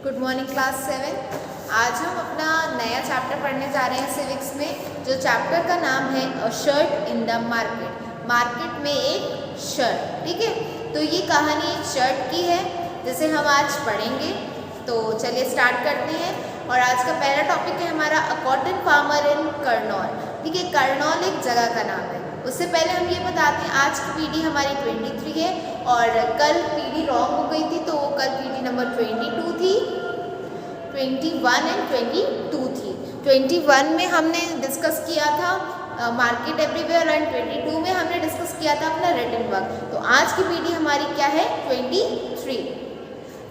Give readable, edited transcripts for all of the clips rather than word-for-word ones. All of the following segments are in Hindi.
Good morning class 7। आज हम अपना नया चैप्टर पढ़ने जा रहे हैं सिविक्स में, जो चैप्टर का नाम है a shirt in the market. Market में एक शर्ट, ठीक है। तो ये कहानी एक शर्ट की है जिसे हम आज पढ़ेंगे। तो चलिए स्टार्ट करते हैं। और आज का पहला टॉपिक है हमारा अ कॉटन फार्मर इन करनौल। ठीक है, करनौल एक जगह का नाम है। उससे पहले हम ये बताते हैं आज की पीढ़ी हमारी 23 है और कल पीढ़ी रॉन्ग हो गई थी, तो कल पीढ़ी नंबर 22 थी, 21 एंड 22 थी। 21 में हमने डिस्कस किया था मार्केट एवरीवेयर एंड 22 में हमने डिस्कस किया था अपना रिटन वर्क। तो आज की पीढ़ी हमारी क्या है, 23।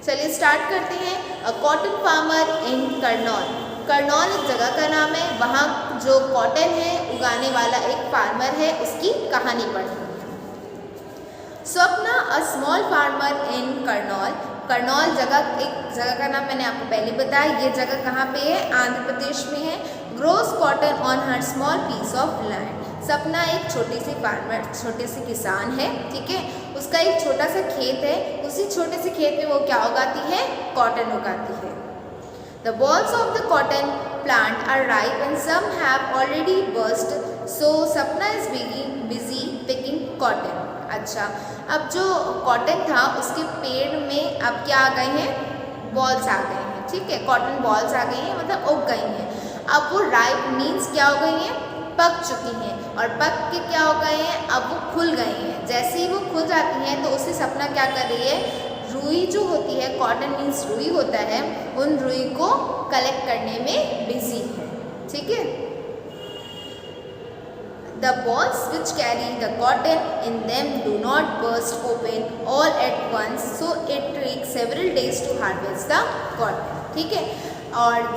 चलिए स्टार्ट करते हैं। अ cotton farmer in Kurnool. Kurnool एक जगह का नाम है। वहाँ जो कॉटन है उगाने वाला एक फार्मर है, उसकी कहानी पढ़ेंगे। Swapna a small farmer in Kurnool. Kurnool एक जगह का नाम मैंने आपको पहले बताया। ये जगह कहाँ पे है, आंध्र प्रदेश में है। Grows cotton on her small piece of land. Sapna एक छोटी सी फार्मर, छोटे से किसान है, ठीक है। उसका एक छोटा सा खेत है। उसी छोटे से खेत में वो क्या उगाती है, कॉटन उगाती है। The balls of the cotton plant are ripe and some have already burst. So Sapna is busy picking cotton. अच्छा, अब जो कॉटन था उसके पेड़ में अब क्या आ गए हैं, बॉल्स आ गए हैं, ठीक है। कॉटन बॉल्स आ गई हैं, मतलब उग गई हैं। अब वो राइप मीन्स क्या हो गई हैं, पक चुकी हैं। और पक के क्या हो गए हैं, अब वो खुल गए हैं। जैसे ही वो खुल जाती हैं तो उससे सपना क्या कर रही है, रुई जो होती है, कॉटन मीन्स रुई होता है, उन रुई को कलेक्ट करने में बिजी है, ठीक है। The balls which carry the cotton in them do not burst open all at once, so it takes several days to harvest the cotton, ठीक है। और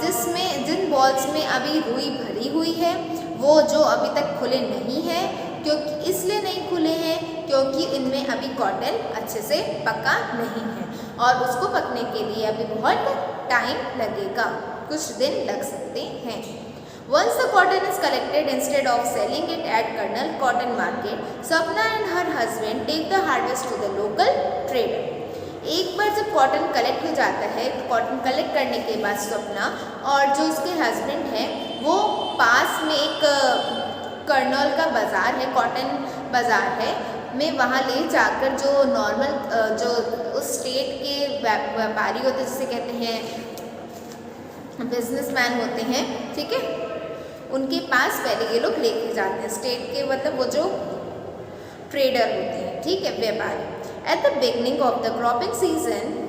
जिन बॉल्स में अभी रुई भरी हुई है वो जो अभी तक खुले नहीं हैं, क्योंकि इसलिए नहीं खुले हैं क्योंकि इनमें अभी कॉटन अच्छे से पका नहीं है और उसको पकने के लिए अभी बहुत टाइम लगेगा, कुछ दिन लग सकते हैं। Once the cotton is collected, instead of selling it at Karnal Cotton Market, Sapna and her husband take the harvest to the local trader. एक बार जब कॉटन कलेक्ट हो जाता है, तो कॉटन कलेक्ट करने के बाद स्वप्ना और जो उसके हस्बैंड हैं वो पास में एक करनौल का बाज़ार है, कॉटन बाज़ार है, में वहाँ ले जाकर जो नॉर्मल जो उस स्टेट के व्यापारी होते हैं, जिसे कहते हैं बिजनेसमैन होते हैं, ठीक है, उनके पास पहले ये लोग लेके जाते हैं। स्टेट के मतलब वो जो ट्रेडर होते हैं, ठीक है, व्यापारी। At the beginning of the cropping season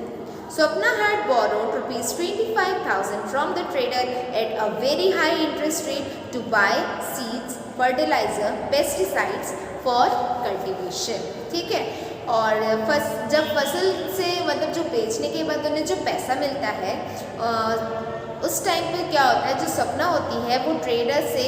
Swapna had borrowed rupees 25,000 from the trader at a very high interest rate to buy seeds, fertilizer, pesticides for cultivation, ठीक है। और जब फसल से मतलब जो बेचने के बाद उन्हें जो पैसा मिलता है, उस टाइम पे क्या होता है, जो सपना होती है वो ट्रेडर से,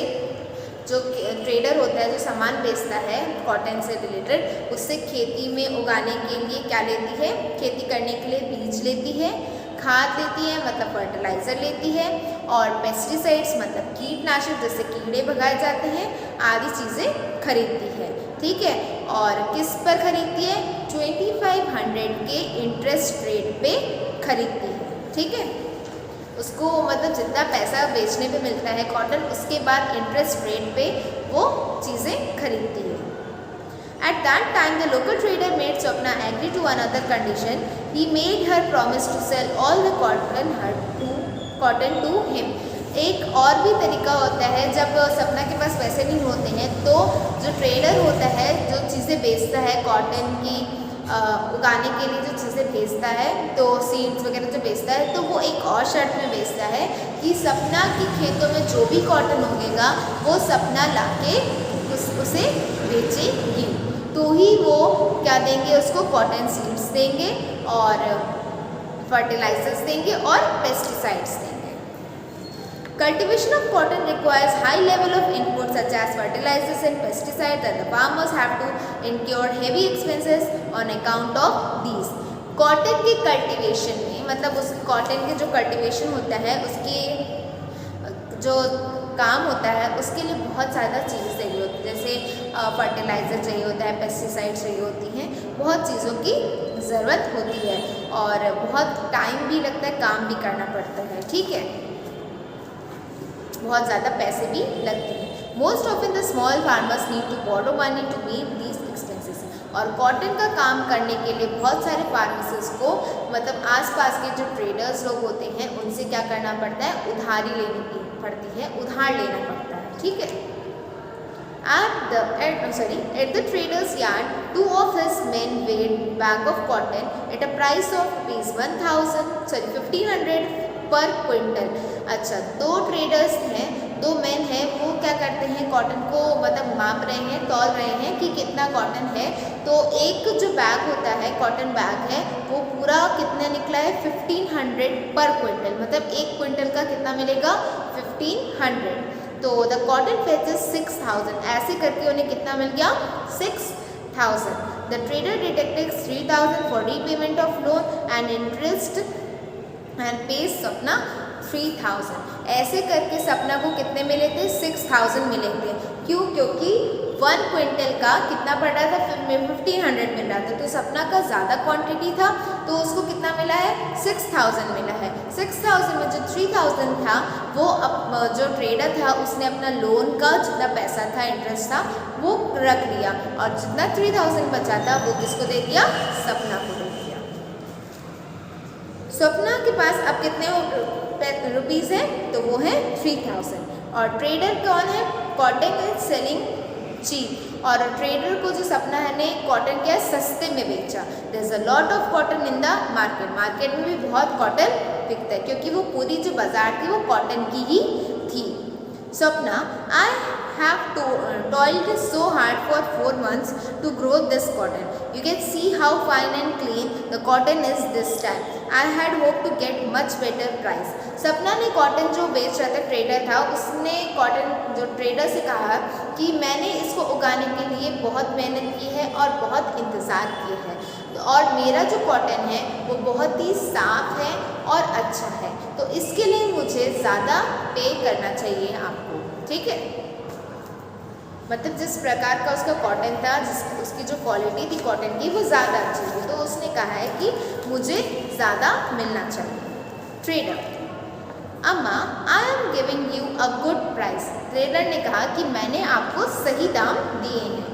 जो ट्रेडर होता है जो सामान बेचता है कॉटन से रिलेटेड, उससे खेती में उगाने के लिए क्या लेती है, खेती करने के लिए बीज लेती है, खाद लेती है मतलब फर्टिलाइज़र लेती है, और पेस्टिसाइड्स मतलब कीटनाशक जिससे कीड़े भगाए जाते हैं, आदि चीज़ें खरीदती है, ठीक है। और किस पर खरीदती है, 2500 के इंटरेस्ट रेट पे खरीदती है, ठीक है। उसको मतलब जितना पैसा बेचने पे मिलता है कॉटन, उसके बाद इंटरेस्ट रेट पे वो चीज़ें खरीदती है। At that time the local trader made Swapna agree to another condition. He made her promise to sell all the cotton to him. एक और भी तरीका होता है, जब सपना के पास पैसे नहीं होते हैं तो जो ट्रेडर होता है, जो चीज़ें बेचता है कॉटन की उगाने के लिए, जो चीज़ें बेचता है, तो सीड्स वगैरह जो बेचता है, तो वो एक और शर्त में बेचता है कि सपना के खेतों में जो भी कॉटन उगेगा वो सपना लाके उसे बेचेगी, तो ही वो क्या देंगे, उसको कॉटन सीड्स देंगे और फर्टिलाइजर्स देंगे और पेस्टिसाइड्स देंगे। Cultivation of cotton requires high level of input such as fertilizers and pesticides, and the farmers have to incur heavy expenses on account of these. Cotton के कल्टीवेशन में मतलब उस कॉटन के जो कल्टीवेशन होता है, उसके जो काम होता है, उसके लिए बहुत ज़्यादा चीज़ें चाहिए होती है, जैसे फर्टिलाइज़र चाहिए होता है, पेस्टिसाइड चाहिए होती हैं, बहुत चीज़ों की ज़रूरत होती है और बहुत टाइम भी लगता है, काम भी करना पड़ता है, ठीक है, बहुत ज़्यादा पैसे भी लगते हैं। Most often the small farmers need to borrow money to meet these expenses. और कॉटन का काम करने के लिए बहुत सारे फार्मर्स को मतलब आसपास के जो ट्रेडर्स लोग होते हैं उनसे क्या करना पड़ता है, उधारी लेनी पड़ती है, उधार लेना पड़ता है, ठीक है। At the trader's yard, 2 of his men weighed bag of cotton at a price of ₹1500 पर क्विंटल। अच्छा, 2 ट्रेडर्स हैं, 2 मैन हैं, वो क्या करते हैं, कॉटन को मतलब माप रहे हैं, तौल रहे हैं कि कितना कॉटन है। तो एक जो बैग होता है, कॉटन बैग है, वो पूरा कितना निकला है, 1500 पर क्विंटल, मतलब 1 क्विंटल का कितना मिलेगा, 1500। तो द कॉटन फेचेस 6000, ऐसे करके उन्हें कितना मिल गया, 6000। The trader deducted 3000 for repayment of loan and interest and page सपना 3000। ऐसे करके सपना को कितने मिले थे, 6000 मिले थे। क्यों, क्योंकि 1 क्विंटल का कितना पड़ रहा था, 1500 मिल रहा था, तो सपना का ज़्यादा क्वांटिटी था तो उसको कितना मिला है, 6000 मिला है। 6000 में जो 3000 था वो जो ट्रेडर था उसने अपना लोन का जितना पैसा था, इंटरेस्ट था, वो रख लिया और जितना 3000 बचा था वो किसको दे दिया, सपना को दे दिया। सपना के पास अब कितने रुपीज़ है, तो वो है 3000। और ट्रेडर कौन है, कॉटन इज सेलिंग चीप। और ट्रेडर को जो सपना है ने कॉटन क्या सस्ते में बेचा। There is a lot of cotton in the market, market में भी बहुत कॉटन बिकता है क्योंकि वो पूरी जो बाजार थी वो कॉटन की ही थी। सपना, आई have toiled so hard for 4 months to grow this cotton. You can see how fine and clean the cotton is this time. I had hoped to get much better price. सपना ने कॉटन जो बेच रहा था, ट्रेडर था, उसने कॉटन जो ट्रेडर से कहा कि मैंने इसको उगाने के लिए बहुत मेहनत की है और बहुत इंतज़ार किया है, तो और मेरा जो कॉटन है वो बहुत ही साफ है और अच्छा है, तो इसके लिए मुझे ज़्यादा पे करना चाहिए आपको, ठीक है। मतलब जिस प्रकार का उसका कॉटन था, उसकी जो क्वालिटी थी कॉटन की वो ज़्यादा अच्छी थी, तो उसने कहा है कि मुझे ज़्यादा मिलना चाहिए। ट्रेडर, अम्मा I am giving you a good price. Trader ने कहा कि मैंने आपको सही दाम दिए हैं।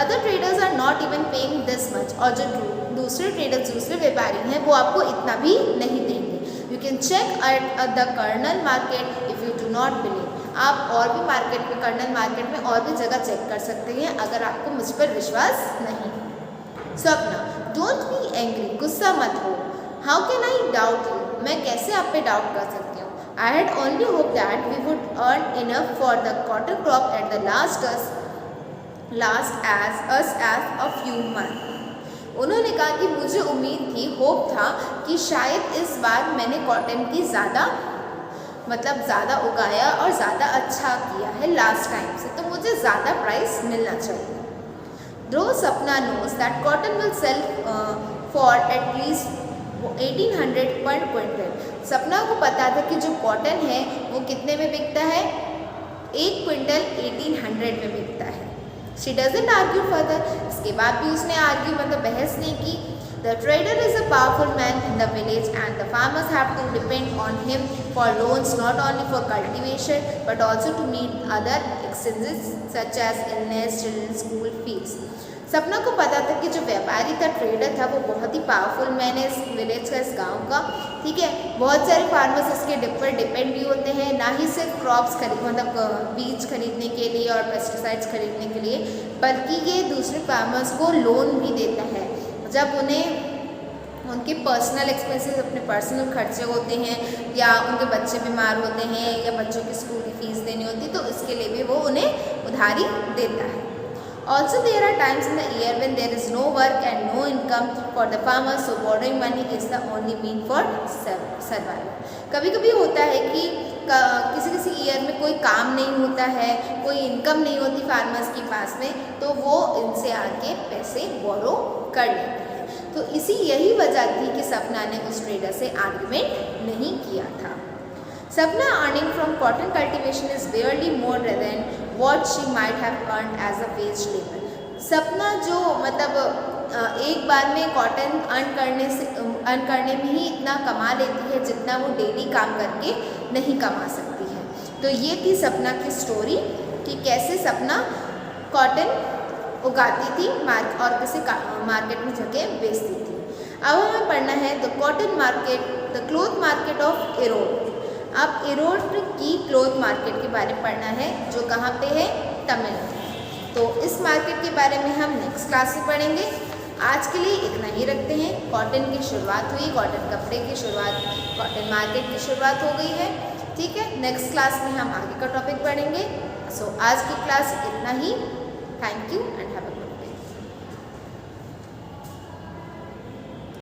Other traders are not even paying this much. और जो दूसरे ट्रेडर्स, दूसरे व्यापारी हैं, वो आपको इतना भी नहीं देंगे। You can check at the Kurnool market if you do not believe. आप और भी मार्केट में, कर्नल मार्केट में और भी जगह चेक कर सकते हैं अगर आपको मुझ पर विश्वास नहीं है। सपना, डोंट बी एंग्री, गुस्सा मत हो। How can I doubt you, मैं कैसे आप पे डाउट कर सकती हूँ। I had only hope that we would earn enough for the cotton crop at the last as a few month. उन्होंने कहा कि मुझे उम्मीद थी, होप था कि शायद इस बार मैंने कॉटन की ज़्यादा उगाया और ज़्यादा अच्छा किया है लास्ट टाइम से, तो मुझे ज़्यादा प्राइस मिलना चाहिए। दो Sapna knows that cotton will sell for at least 1800 per quintal. सपना को पता था कि जो कॉटन है वो कितने में बिकता है, 1 क्विंटल 1800 में बिकता है। शी डजंट आर्ग्यू फर्दर, इसके बाद भी उसने आर्ग्यू मतलब बहस नहीं की। The trader is a powerful man in the village and the farmers have to depend on him for loans not only for cultivation but also to meet other expenses such as illness, children's school fees. सपना को पता था कि जो व्यापारी था, ट्रेडर था, वो बहुत ही पावरफुल मैन है इस विलेज का, इस गांव का, ठीक है। बहुत सारे फार्मर्स इसके ऊपर डिपेंड भी होते हैं, ना ही सिर्फ क्रॉप्स मतलब बीज खरीदने के लिए और पेस्टिसाइड्स खरीदने के लिए, बल्कि ये दूसरे फार्मर्स को लोन भी देता है जब उन्हें उनके पर्सनल एक्सपेंसेस, अपने पर्सनल खर्चे होते हैं या उनके बच्चे बीमार होते हैं या बच्चों की स्कूल की फीस देनी होती है, तो इसके लिए भी वो उन्हें उधारी देता है। Also there are times in the year when there is no work and no income for the farmers, so borrowing money is the only mean for survival. कभी कभी होता है कि किसी ईयर में कोई काम नहीं होता है, कोई इनकम नहीं होती फार्मर्स के पास में, तो वो इनसे आके पैसे बोरो कर लेते हैं। तो यही वजह थी कि सपना ने उस ट्रेडर से आर्ग्यूमेंट नहीं किया था। Sapna earning from cotton cultivation is barely more than what she might have earned as a wage labor. सपना जो मतलब एक बार में कॉटन अर्न करने में ही इतना कमा लेती है जितना वो डेली काम करके नहीं कमा सकती है। तो ये थी सपना की स्टोरी कि कैसे सपना कॉटन उगाती थी और किसी मार्केट में जाके बेचती थी। अब हमें पढ़ना है the cotton market, the cloth market of Erode. अब इरोड की क्लॉथ मार्केट के बारे में पढ़ना है जो कहाँ पे है, तमिलनाडु। तो इस मार्केट के बारे में हम नेक्स्ट क्लास में पढ़ेंगे। आज के लिए इतना ही रखते हैं। कॉटन की शुरुआत हुई, कॉटन कपड़े की शुरुआत, कॉटन मार्केट की शुरुआत हो गई है। ठीक है, नेक्स्ट क्लास में हम आगे का टॉपिक पढ़ेंगे। सो आज की क्लास इतना ही। Thank you and have a